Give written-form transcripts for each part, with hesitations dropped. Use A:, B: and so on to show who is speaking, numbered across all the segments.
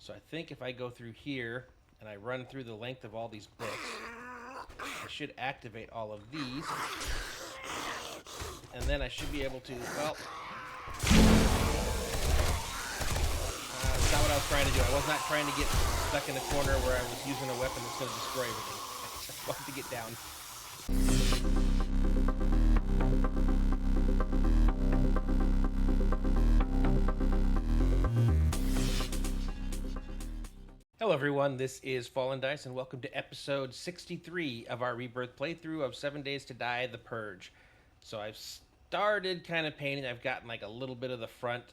A: So I think if I go through here and I run through the length of all these books, I should activate all of these. And then I should be able to, well, that's not what I was trying to do. I was not trying to get stuck in a corner where I was using a weapon that's going to destroy everything. I just wanted to get down. Hello everyone, this is Fallen Dice and welcome to episode 63 of our Rebirth playthrough of 7 Days to Die, The Purge. So I've started kind of painting. I've gotten like a little bit of the front.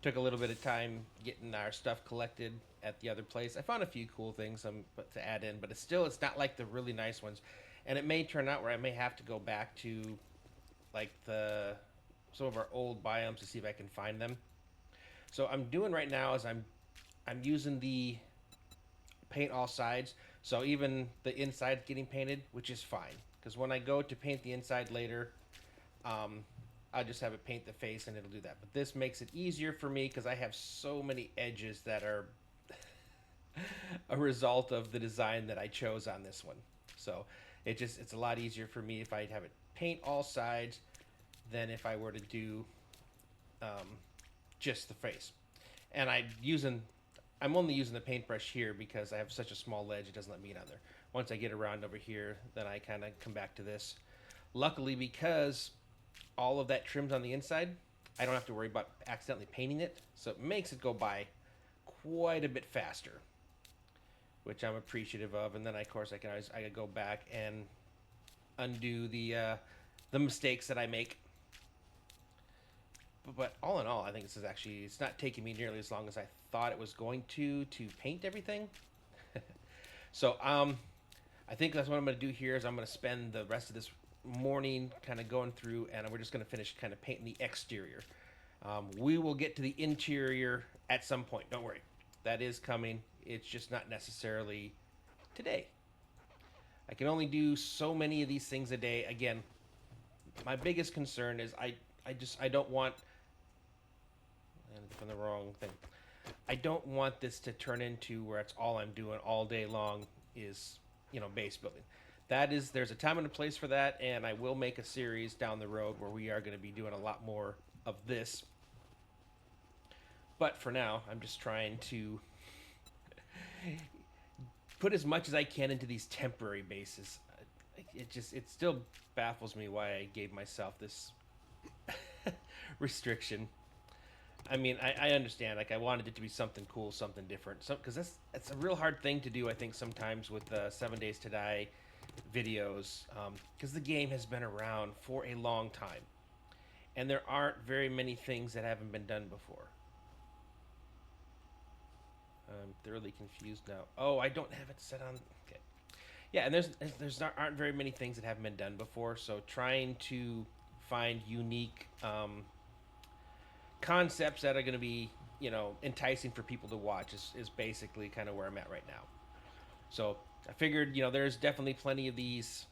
A: Took a little bit of time getting our stuff collected at the other place. I found a few cool things to add in, but it's not like the really nice ones. And it may turn out where I may have to go back to like some of our old biomes to see if I can find them. So I'm doing right now is I'm using the paint all sides, so even the inside getting painted, which is fine, because when I go to paint the inside later, I'll just have it paint the face and it'll do that. But this makes it easier for me because I have so many edges that are a result of the design that I chose on this one. So it's a lot easier for me if I have it paint all sides than if I were to do just the face. And I'm only using the paintbrush here because I have such a small ledge, it doesn't let me get on there. Once I get around over here, then I kind of come back to this. Luckily, because all of that trims on the inside, I don't have to worry about accidentally painting it, so it makes it go by quite a bit faster, which I'm appreciative of. And then, of course, I can go back and undo the mistakes that I make. But all in all, I think this is it's not taking me nearly as long as I thought it was going to paint everything. So I think that's what I'm going to do here is I'm going to spend the rest of this morning kind of going through, and we're just going to finish kind of painting the exterior. We will get to the interior at some point. Don't worry. That is coming. It's just not necessarily today. I can only do so many of these things a day. Again, my biggest concern is I don't want, and from the wrong thing. I don't want this to turn into where it's all I'm doing all day long is, base building. There's a time and a place for that, and I will make a series down the road where we are going to be doing a lot more of this. But for now, I'm just trying to put as much as I can into these temporary bases. It still baffles me why I gave myself this restriction. I mean, I understand. Like, I wanted it to be something cool, something different. Because that's a real hard thing to do, I think, sometimes with 7 Days to Die videos. Because the game has been around for a long time. And there aren't very many things that haven't been done before. I'm thoroughly confused now. Oh, I don't have it set on... Okay. Yeah, and aren't very many things that haven't been done before. So trying to find unique... concepts that are going to be, enticing for people to watch is basically kind of where I'm at right now. So I figured, there's definitely plenty of these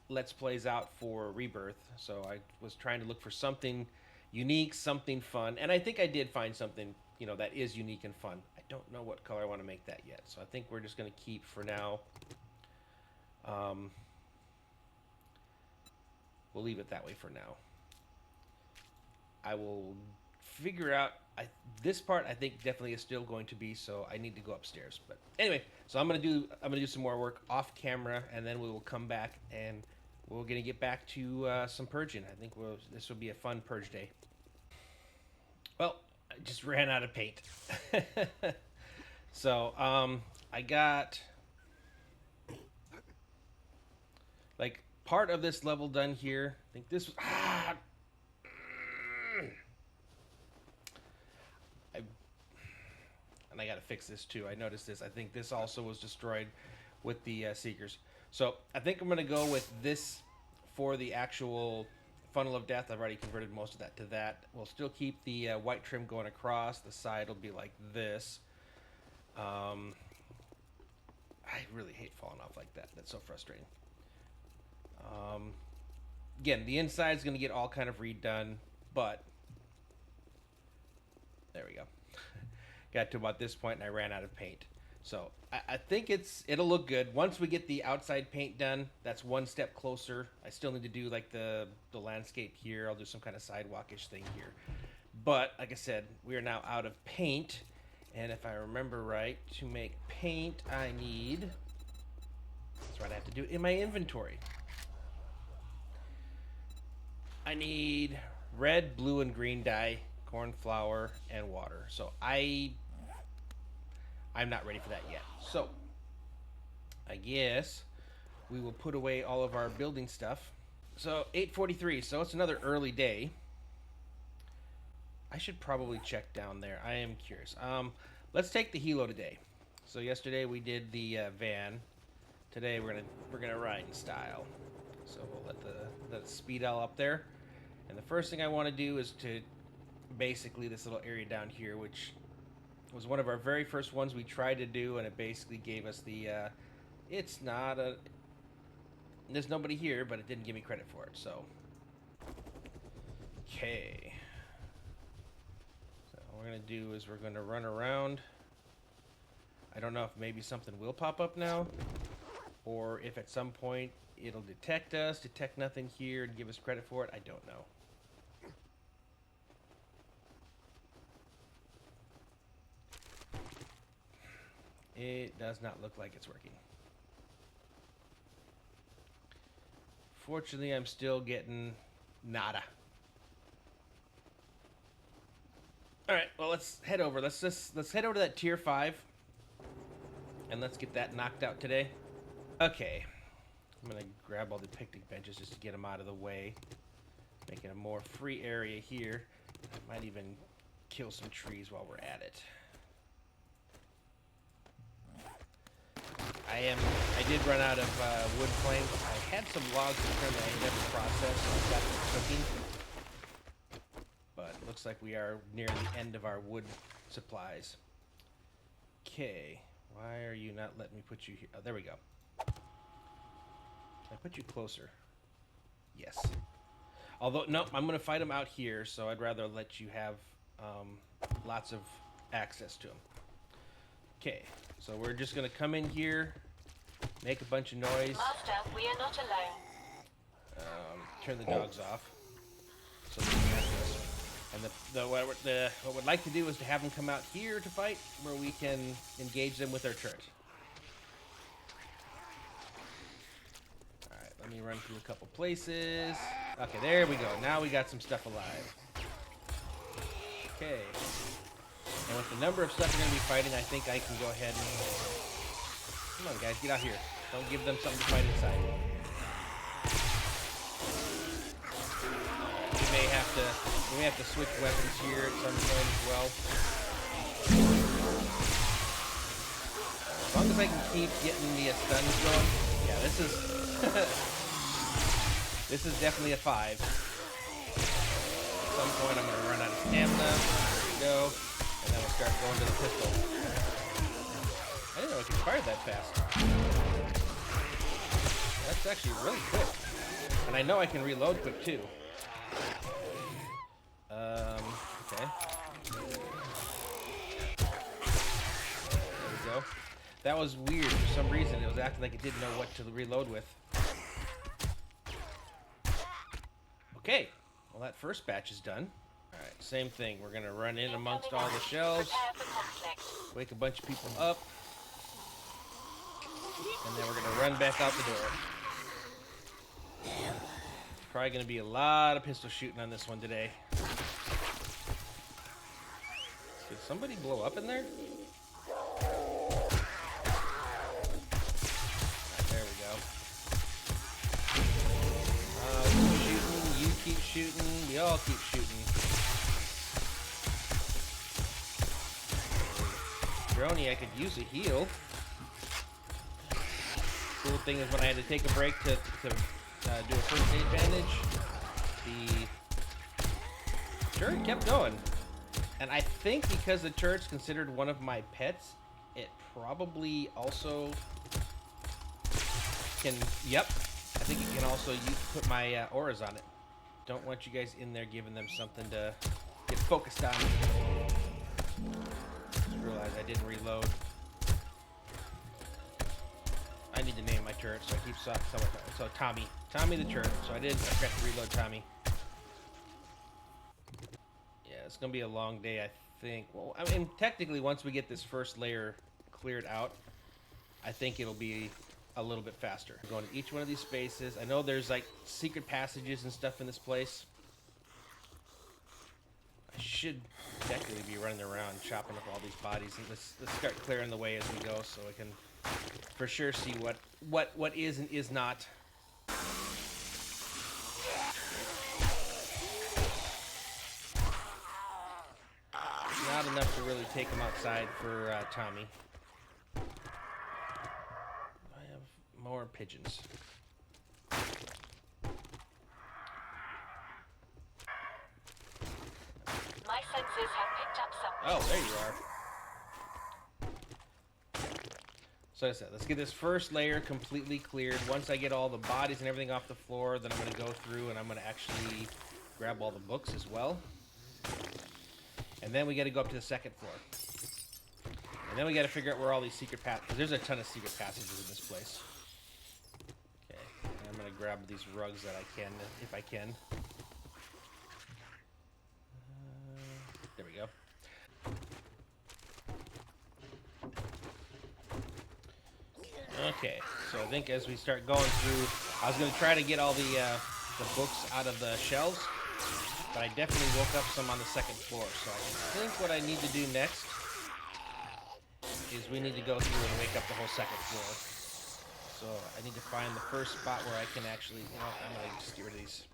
A: Let's Plays out for Rebirth. So I was trying to look for something unique, something fun. And I think I did find something, that is unique and fun. I don't know what color I want to make that yet. So I think we're just going to keep for now. We'll leave it that way for now. I will figure out this part. I think definitely is still going to be, so I need to go upstairs. But anyway, so I'm gonna do some more work off camera, and then we will come back and we're gonna get back to some purging. I think this will be a fun purge day. Well, I just ran out of paint. So I got like part of this level done here. I think this was and I gotta fix this too. I noticed this. I think this also was destroyed with the Seekers. So I think I'm gonna go with this for the actual funnel of death. I've already converted most of that to that. We'll still keep the white trim going across. The side will be like this. I really hate falling off like that. That's so frustrating. Again, the inside's gonna get all kind of redone, but there we go. got to about this point and I ran out of paint. So I think it'll look good. Once we get the outside paint done, that's one step closer. I still need to do like the landscape here. I'll do some kind of sidewalkish thing here. But like I said, we are now out of paint. And if I remember right, to make paint, I need... That's right, I have to do it in my inventory. I need red, blue, and green dye, corn flour, and water. So I'm not ready for that yet. So I guess we will put away all of our building stuff. So 8:43, so it's another early day. I should probably check down there. I am curious. Let's take the helo today. So yesterday we did the van. Today we're gonna ride in style. So we'll let the speed L up there. And the first thing I want to do is to basically this little area down here, which was one of our very first ones we tried to do, and it basically gave us the it's not a... There's nobody here, but it didn't give me credit for it. So okay. What we're going to do is we're going to run around. I don't know if maybe something will pop up now, or if at some point it'll detect nothing here, and give us credit for it. I don't know. It does not look like it's working. Fortunately, I'm still getting nada. All right, well, let's head over. Let's head over to that tier 5, and let's get that knocked out today. Okay, I'm gonna grab all the picnic benches just to get them out of the way, making a more free area here. I might even kill some trees while we're at it. I did run out of wood planks. I had some logs in there that I never processed, so I've got them cooking. But it looks like we are near the end of our wood supplies. Okay, why are you not letting me put you here? Oh, there we go. Can I put you closer? Yes. Although, no, I'm going to fight them out here, so I'd rather let you have lots of access to them. Okay, so we're just going to come in here, make a bunch of noise.
B: Master, we are not alone.
A: Turn the dogs off. So they can hear us. And what we'd like to do is to have them come out here to fight, where we can engage them with our turret. Alright, let me run through a couple places. Okay, there we go. Now we got some stuff alive. Okay. And with the number of stuff we're going to be fighting, I think I can go ahead and... Come on, guys, get out here. Don't give them something to fight inside. We may have to switch weapons here at some point as well. As long as I can keep getting the stuns going. Yeah, this is... this is definitely a 5. At some point I'm going to run out of stamina. There we go. And then we'll start going to the pistol. I didn't know I could fire that fast. That's actually really quick. And I know I can reload quick too. Okay. There we go. That was weird. For some reason, it was acting like it didn't know what to reload with. Okay. Well, that first batch is done. Alright, same thing. We're going to run in amongst all the shells. Wake a bunch of people up. And then we're going to run back out the door. Probably going to be a lot of pistol shooting on this one today. Did somebody blow up in there? There we go. Keep shooting, you keep shooting, we all keep shooting. Droney, I could use a heal. Cool thing is when I had to take a break to do a first aid bandage, the turret kept going. And I think because the turret's considered one of my pets, it probably also can, yep, I think it can also put my auras on it. Don't want you guys in there giving them something to get focused on. I didn't reload. I need to name my turret, so I keep so Tommy the turret. So I forgot to reload Tommy. Yeah, it's gonna be a long day, I think. Well, I mean, technically, once we get this first layer cleared out, I think it'll be a little bit faster. I'm going to each one of these spaces. I know there's like secret passages and stuff in this place. I should technically be running around chopping up all these bodies. And let's start clearing the way as we go, so I can for sure see what is and is not. Not enough to really take him outside for Tommy. I have more pigeons.
B: My senses have picked up something.
A: Oh, there you are. So like I said, let's get this first layer completely cleared. Once I get all the bodies and everything off the floor, then I'm going to go through and I'm going to actually grab all the books as well. And then we got to go up to the second floor. And then we got to figure out where all these secret passages... Because there's a ton of secret passages in this place. Okay, I'm going to grab these rugs that I can, if I can. There we go. Okay, so I think as we start going through, I was going to try to get all the books out of the shelves, but I definitely woke up some on the second floor. So I think what I need to do next is we need to go through and wake up the whole second floor. So I need to find the first spot where I can actually, you know, I'm going to just get rid of these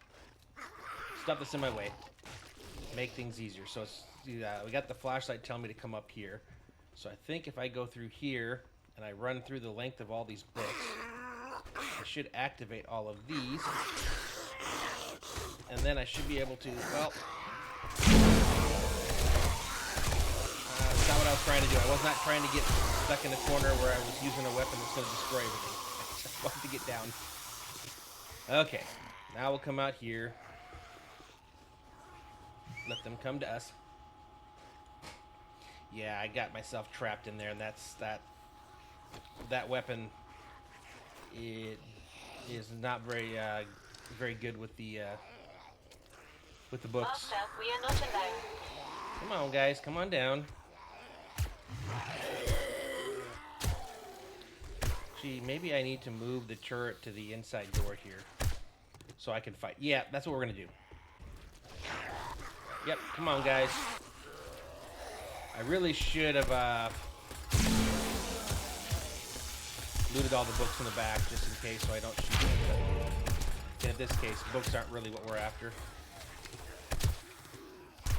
A: stuff that's in my way. Make things easier. So it's, we got the flashlight telling me to come up here. So I think if I go through here and I run through the length of all these books, I should activate all of these. And then I should be able to, well, that's not what I was trying to do. I was not trying to get stuck in a corner where I was using a weapon that's going to destroy everything. I just wanted to get down. Okay, now we'll come out here. Let them come to us. Yeah, I got myself trapped in there, and that weapon, it is not very good with the books.
B: Master, we are not alone.
A: Come on, guys, come on down. Gee, maybe I need to move the turret to the inside door here so I can fight. Yeah, that's what we're gonna do. Yep, come on, guys. I really should have looted all the books in the back just in case so I don't shoot them. But in this case, books aren't really what we're after. Get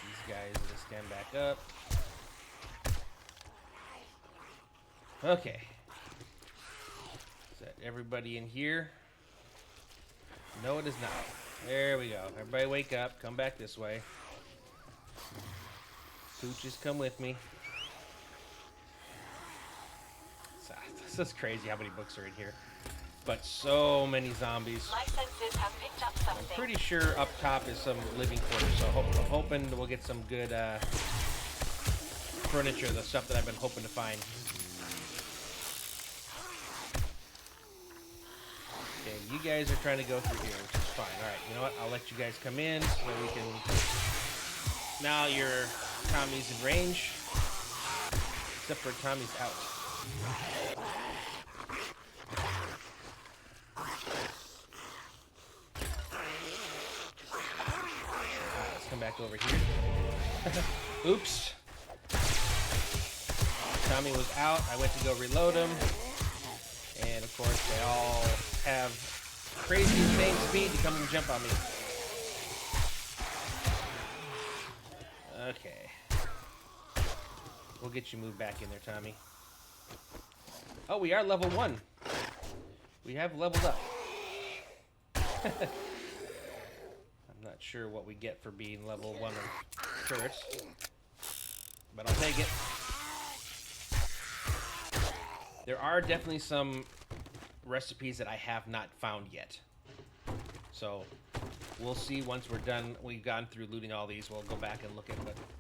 A: these guys to stand back up. Okay. Is that everybody in here? No, it is not. There we go. Everybody wake up. Come back this way. Pooches, come with me. This is crazy how many books are in here. But so many zombies.
B: My senses have picked up something.
A: I'm pretty sure up top is some living quarters, so I'm hoping we'll get some good furniture, the stuff that I've been hoping to find. Okay, you guys are trying to go through here, which is fine. Alright, you know what? I'll let you guys come in so we can... Now Tommy's in range. Except for Tommy's out. Let's come back over here. Oops. Tommy was out. I went to go reload him. And of course, they all have crazy insane speed to come and jump on me. Okay. We'll get you moved back in there, Tommy. Oh, we are level 1. We have leveled up. I'm not sure what we get for being level 1 of turrets, but I'll take it. There are definitely some recipes that I have not found yet. So, we'll see once we're done. We've gone through looting all these. We'll go back and look at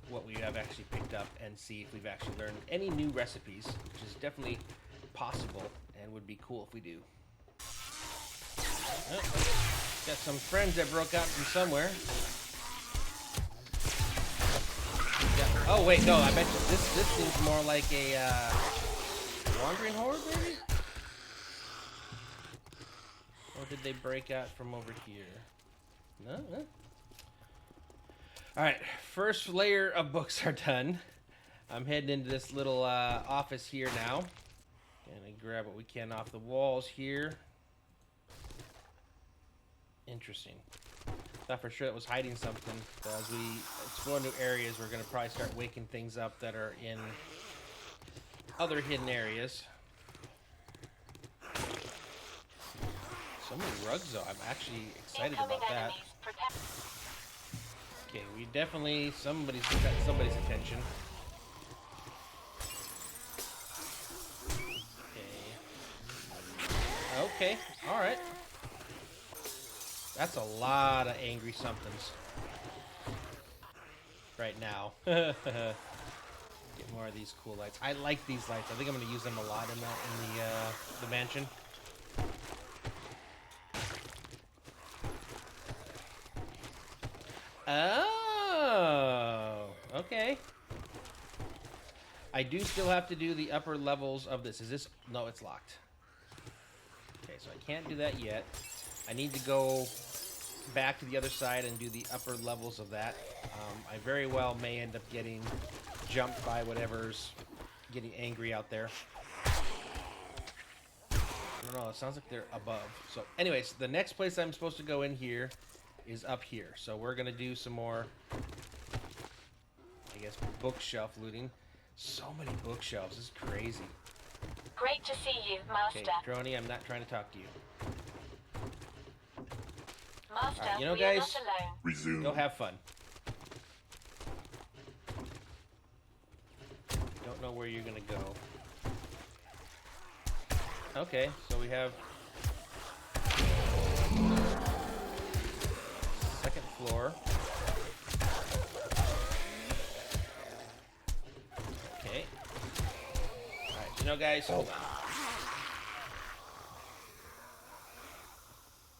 A: what we have actually picked up and see if we've actually learned any new recipes, which is definitely possible and would be cool if we do. Oh, got some friends that broke out from somewhere. Yeah. Oh wait, no, I bet you this seems more like a wandering horde, maybe? Or did they break out from over here? No? Huh? Alright, first layer of books are done. I'm heading into this little office here now. Gonna grab what we can off the walls here. Interesting. Thought for sure it was hiding something. But as we explore new areas, we're gonna probably start waking things up that are in other hidden areas. So many rugs though. I'm actually excited about that. Okay, we definitely somebody's got somebody's attention. Okay. All right. That's a lot of angry somethings right now. Get more of these cool lights. I like these lights. I think I'm going to use them a lot in the mansion. Oh, okay. I do still have to do the upper levels of this. Is this? No, it's locked. Okay, so I can't do that yet. I need to go back to the other side and do the upper levels of that. I very well may end up getting jumped by whatever's getting angry out there. I don't know. It sounds like they're above. So anyways, the next place I'm supposed to go in here is up here. So we're going to do some more, I guess, bookshelf looting. So many bookshelves. This is crazy.
B: Great to see you, Master.
A: Okay, Droney, I'm not trying to talk to you.
B: Master,
A: Alright, you know,
B: we are
A: guys,
B: not alone.
C: Resume.
A: go have fun. Don't know where you're going to go. Okay, so we have second floor. Okay. Alright, you know, guys, hold on.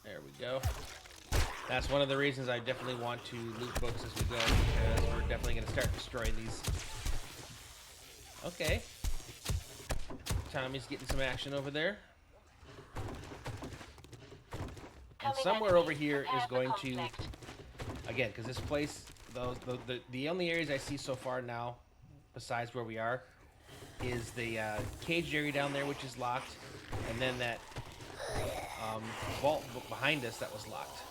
A: There we go. That's one of the reasons I definitely want to loot books as we go, because we're definitely going to start destroying these. Okay. Tommy's getting some action over there. And somewhere over here is going to, again, because this place, the only areas I see so far now, besides where we are, is the caged area down there, which is locked, and then that vault behind us that was locked.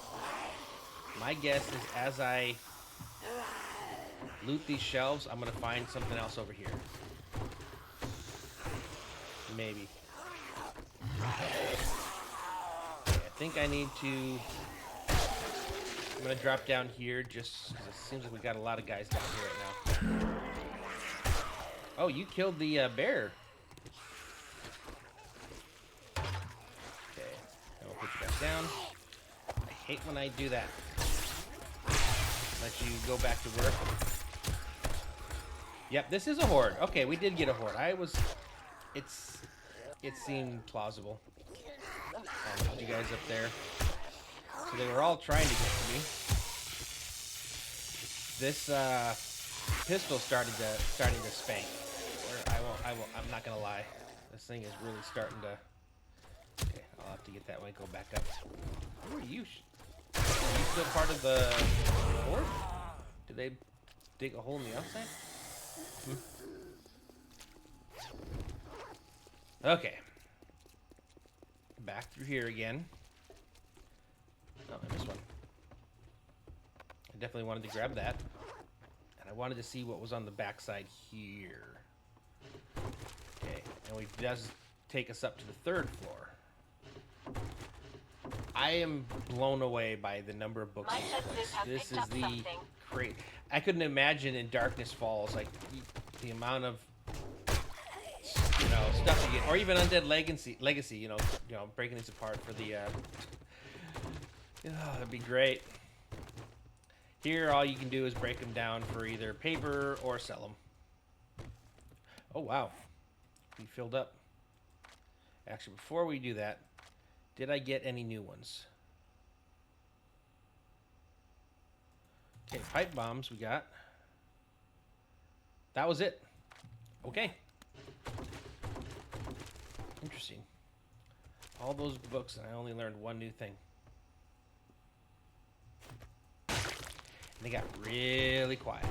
A: My guess is as I loot these shelves, I'm going to find something else over here. Maybe. Okay, I think I need to... I'm going to drop down here just because it seems like we got a lot of guys down here right now. Oh, you killed the bear. Okay, and we'll put you back down. I hate when I do that. Let you go back to work. Yep, this is a horde. Okay, we did get a horde. It seemed plausible. I'll put you guys up there. So they were all trying to get to me. This pistol starting to spank. I'm not gonna lie. This thing is really starting to. Okay, I'll have to get that one. Go back up. Who are you? Are you still part of the horde? Did they dig a hole in the outside? Okay. Back through here again. Oh, I missed one. I definitely wanted to grab that. And I wanted to see what was on the backside here. Okay, and it does take us up to the third floor. I am blown away by the number of books. This is the great. I couldn't imagine in Darkness Falls, like the amount of stuff you get, or even Undead Legacy. You know, breaking this apart for the. Oh, that'd be great. Here, all you can do is break them down for either paper or sell them. Oh, wow. We filled up. Actually, before we do that, did I get any new ones? Okay, pipe bombs we got. That was it. Okay. Interesting. All those books, and I only learned one new thing. And they got really quiet.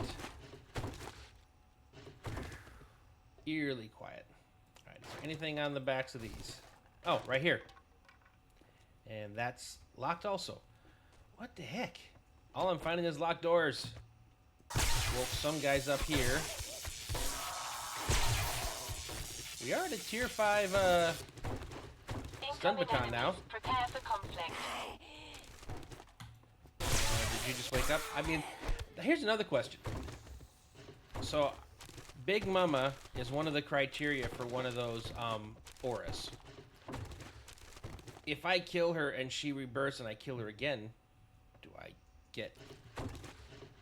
A: Eerily quiet. Alright, is there anything on the backs of these? Oh, right here. And that's locked also. What the heck? All I'm finding is locked doors. Woke some guys up here. We are at a tier 5 stun baton now.
B: Prepare for conflict.
A: Did you just wake up? I mean, here's another question. So, Big Mama is one of the criteria for one of those auras. If I kill her and she rebirths and I kill her again, do I get...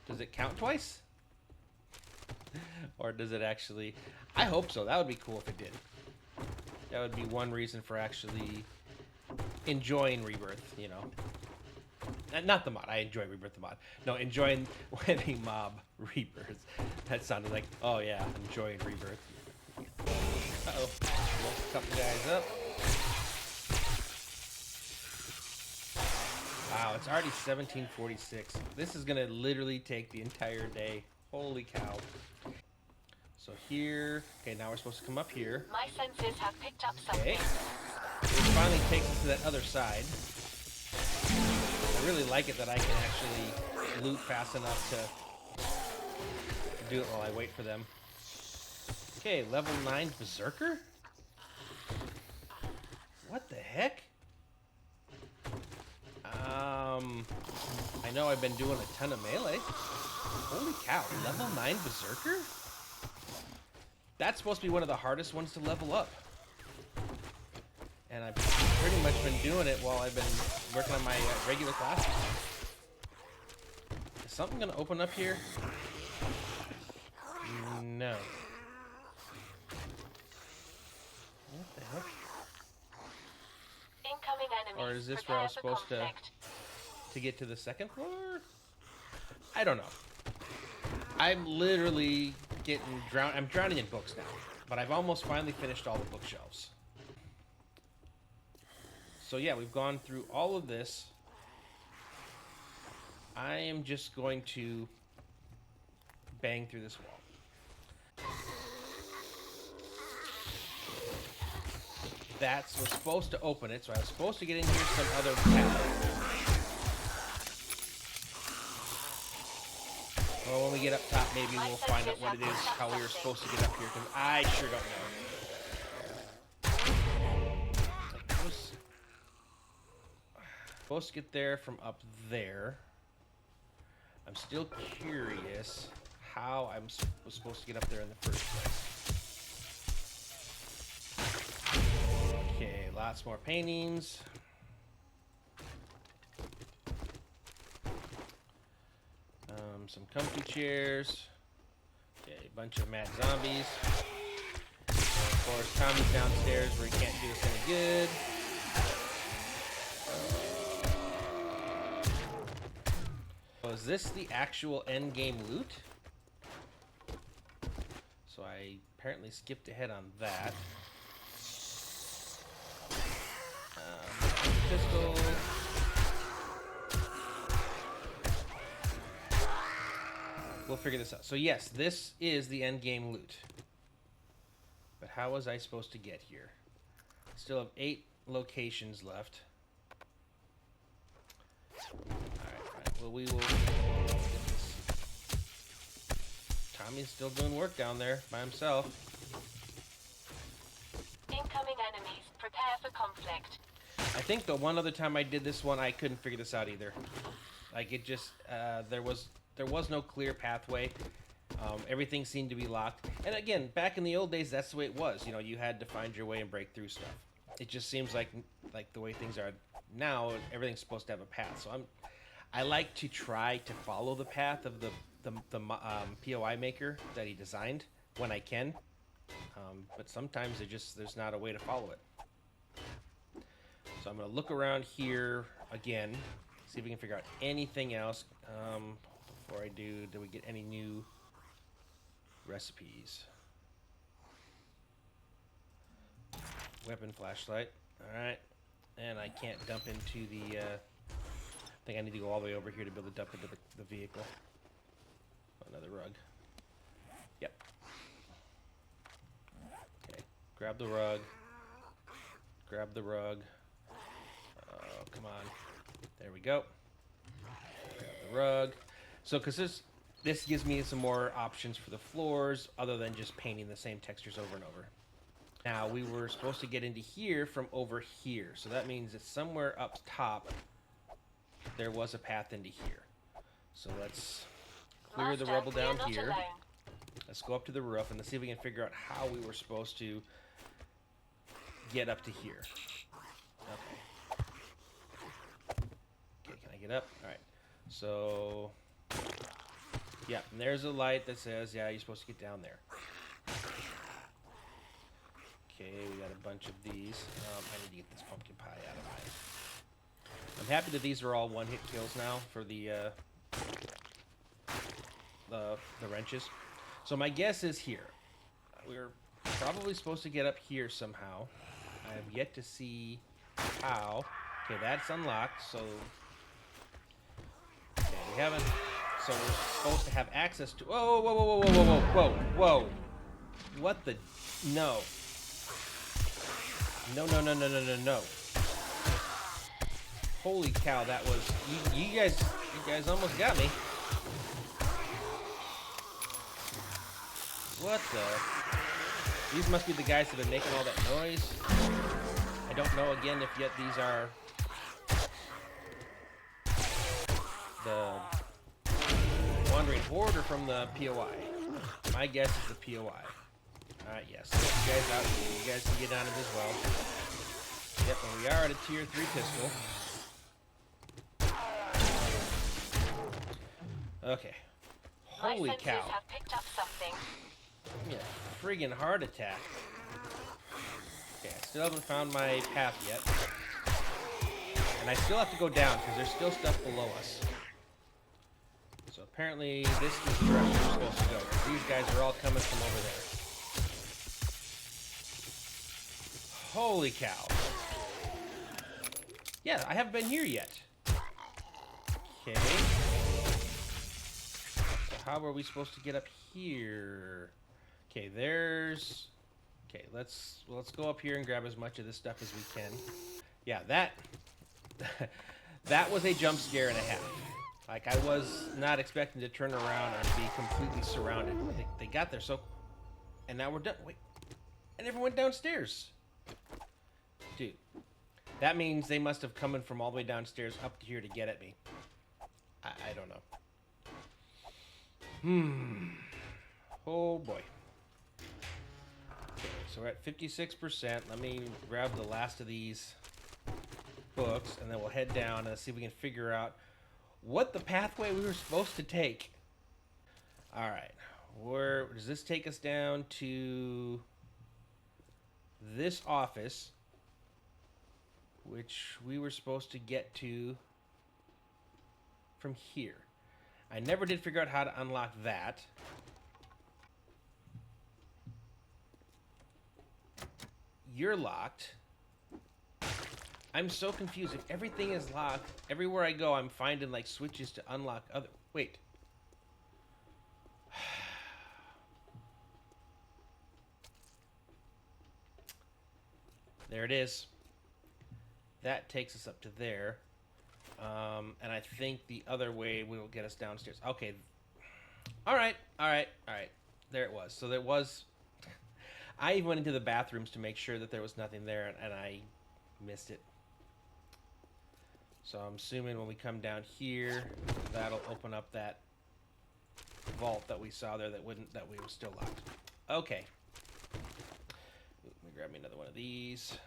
A: Does it count twice? Or does it actually... I hope so. That would be cool if it did. That would be one reason for actually enjoying Rebirth, you know. Not the mod. I enjoy Rebirth the mod. No, enjoying when a mob rebirths. That sounded like, oh yeah, enjoying Rebirth. Uh-oh. Woke a couple guys up. Wow, it's already 17:46. This is going to literally take the entire day. Holy cow. So here, okay, now we're supposed to come up here.
B: My senses have picked up something.
A: Okay. It finally takes us to that other side. I really like it that I can actually loot fast enough to do it while I wait for them. Okay, level 9 Berserker? What the heck? I know I've been doing a ton of melee. Holy cow, level 9 Berserker? That's supposed to be one of the hardest ones to level up. And I've pretty much been doing it while I've been working on my regular classes. Is something going to open up here? No. What the heck?
B: Incoming enemies.
A: Or is this where I was supposed to get to the second floor? I don't know. I'm literally getting drowned. I'm drowning in books now, but I've almost finally finished all the bookshelves. So yeah, we've gone through all of this. I am just going to bang through this wall. That's what's supposed to open it, so I was supposed to get in here some other path. Well, when we get up top, maybe we'll find out what it is, how we were supposed to get up here, because I sure don't know. I was supposed to get there from up there. I'm still curious how I was supposed to get up there in the first place. Okay, lots more paintings. Some comfy chairs. Okay, a bunch of mad zombies. And of course, Tommy's downstairs where he can't do us any good. So is this the actual end game loot? So I apparently skipped ahead on that. Pistol. We'll figure this out. So yes, this is the end game loot. But how was I supposed to get here? Still have 8 locations left. Alright, fine. Well, we will get this. Tommy's still doing work down there by himself.
B: Incoming enemies. Prepare for conflict.
A: I think the one other time I did this one, I couldn't figure this out either. Like, it just, there was no clear pathway. Everything seemed to be locked. And again, back in the old days, that's the way it was. You know, you had to find your way and break through stuff. It just seems like the way things are now, everything's supposed to have a path. So I like to try to follow the path of the POI maker that he designed when I can, but sometimes there's not a way to follow it. So I'm gonna look around here again, see if we can figure out anything else. Before I do we get any new recipes? Weapon flashlight. All right, and I can't dump into the. I think I need to go all the way over here to be able to dump into the vehicle. Another rug. Yep. Okay. Grab the rug. Grab the rug. Oh, come on. There we go. Grab the rug. So, because this gives me some more options for the floors, other than just painting the same textures over and over. Now, we were supposed to get into here from over here. So that means that somewhere up top, there was a path into here. So let's clear the rubble down here.
B: Alone.
A: Let's go up to the roof and let's see if we can figure out how we were supposed to get up to here. Okay. Okay, can I get up? All right. So, yeah, and there's a light that says, yeah, you're supposed to get down there. Okay, we got a bunch of these. I need to get this pumpkin pie out of mine. I'm happy that these are all one-hit kills now for the wrenches. So my guess is here. We're probably supposed to get up here somehow. I have yet to see how. Okay, that's unlocked, so... Okay, we haven't... So we're supposed to have access to... Whoa, whoa, whoa, whoa, whoa, whoa, whoa, whoa, whoa. What the... No. No, no, no, no, no, no, no. Holy cow, that was... You guys almost got me. What the... These must be the guys that have been making all that noise. I don't know again if yet these are... the Wandering Horde or from the POI. My guess is the POI. Alright, yes. Get you guys out here. You guys can get on it as well. Yep, and we are at a tier 3 pistol. Okay. Holy
B: My
A: cow.
B: senses have picked up something.
A: Give me a friggin' heart attack. Okay, I still haven't found my path yet. And I still have to go down because there's still stuff below us. So apparently this is the direction we're supposed to go. These guys are all coming from over there. Holy cow. Yeah, I haven't been here yet. Okay. So how are we supposed to get up here? Okay, there's... Okay, let's go up here and grab as much of this stuff as we can. Yeah, that... that was a jump scare and a half. Like, I was not expecting to turn around and be completely surrounded. They got there, so... And now we're done. Wait. And everyone went downstairs. Dude. That means they must have come in from all the way downstairs up to here to get at me. I don't know. Oh, boy. Okay, so we're at 56%. Let me grab the last of these books, and then we'll head down and see if we can figure out what the pathway we were supposed to take. All right. Where does this take us down to this office, which we were supposed to get to from here? I never did figure out how to unlock that. You're locked. I'm so confused. If everything is locked, everywhere I go, I'm finding like switches to unlock other... Wait. There it is. That takes us up to there. And I think the other way will get us downstairs. Okay. All right. There it was. So there was... I even went into the bathrooms to make sure that there was nothing there, and I missed it. So I'm assuming when we come down here, that'll open up that vault that we saw there that we were still locked. Okay. Let me grab me another one of these.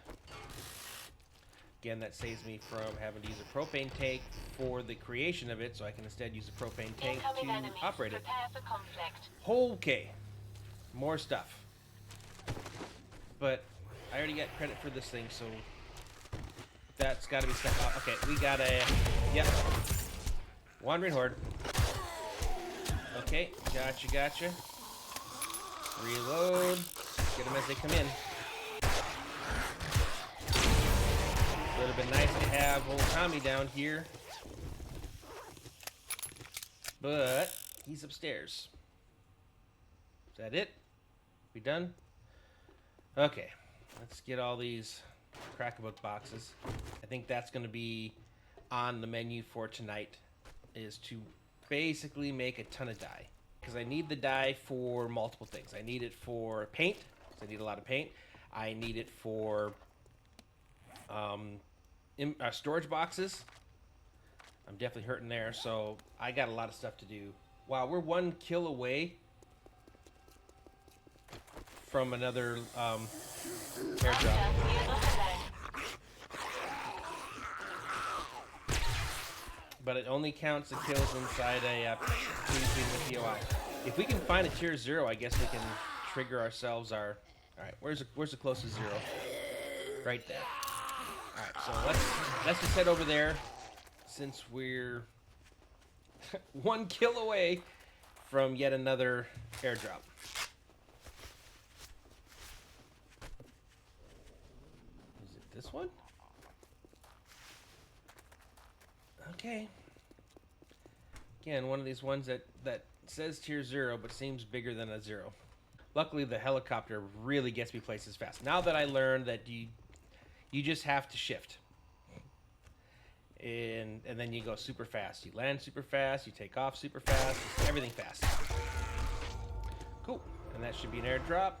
A: Again, that saves me from having to use a propane tank for the creation of it, so I can instead use a propane tank
B: Incoming
A: to
B: enemies.
A: operate it.
B: Prepare for conflict.
A: Okay, more stuff. But I already got credit for this thing, so that's got to be stuff out. Okay, we got a... Yep. Wandering Horde. Okay, gotcha. Reload. Get them as they come in. Would have been nice to have old Tommy down here. But he's upstairs. Is that it? We done? Okay. Let's get all these Crack-A-Book boxes. I think that's going to be on the menu for tonight, is to basically make a ton of dye. Because I need the dye for multiple things. I need it for paint, because I need a lot of paint. I need it for storage boxes. I'm definitely hurting there, so I got a lot of stuff to do. Wow, we're 1 kill away from another airdrop. But it only counts the kills inside a PvP with POI. If we can find a tier 0, I guess we can trigger ourselves our... Alright, where's the closest 0? Right there. Alright, so let's just head over there, since we're 1 kill away from yet another airdrop. Is it this one? Okay. Again, one of these ones that says tier 0 but seems bigger than a 0. Luckily, the helicopter really gets me places fast. Now that I learned that you just have to shift. And then you go super fast. You land super fast, you take off super fast, everything fast. Cool. And that should be an airdrop.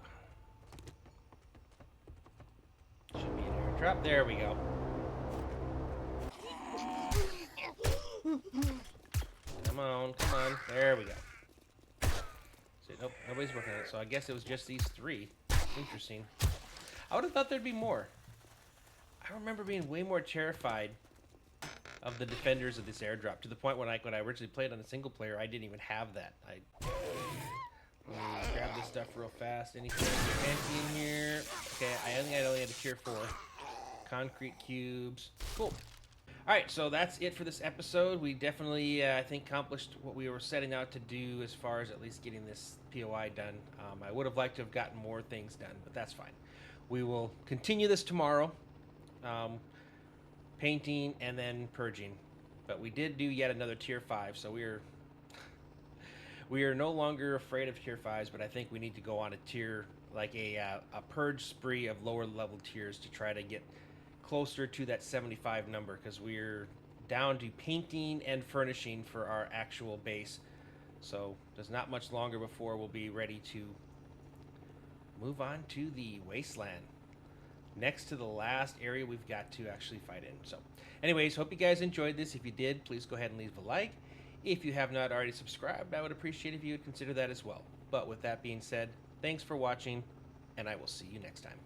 A: Should be an airdrop. There we go. Come on. There we go. So, nope, nobody's working on it. So I guess it was just these 3. Interesting. I would have thought there'd be more. I remember being way more terrified of the defenders of this airdrop, to the point when I originally played on a single player, I didn't even have that. Let me grab this stuff real fast. Anything fancy in here? Okay, I think I only had a tier 4. Concrete cubes. Cool. Alright, so that's it for this episode. We definitely, I think, accomplished what we were setting out to do as far as at least getting this POI done. I would have liked to have gotten more things done, but that's fine. We will continue this tomorrow. Painting and then purging. But we did do yet another tier 5, so we are no longer afraid of tier 5s, but I think we need to go on a tier, like a purge spree of lower level tiers to try to get closer to that 75 number, because we're down to painting and furnishing for our actual base. So there's not much longer before we'll be ready to move on to the wasteland. Next to the last area we've got to actually fight in. So anyways, hope you guys enjoyed this. If you did, please go ahead and leave a like. If you have not already subscribed, I would appreciate if you would consider that as well. But with that being said, thanks for watching, and I will see you next time.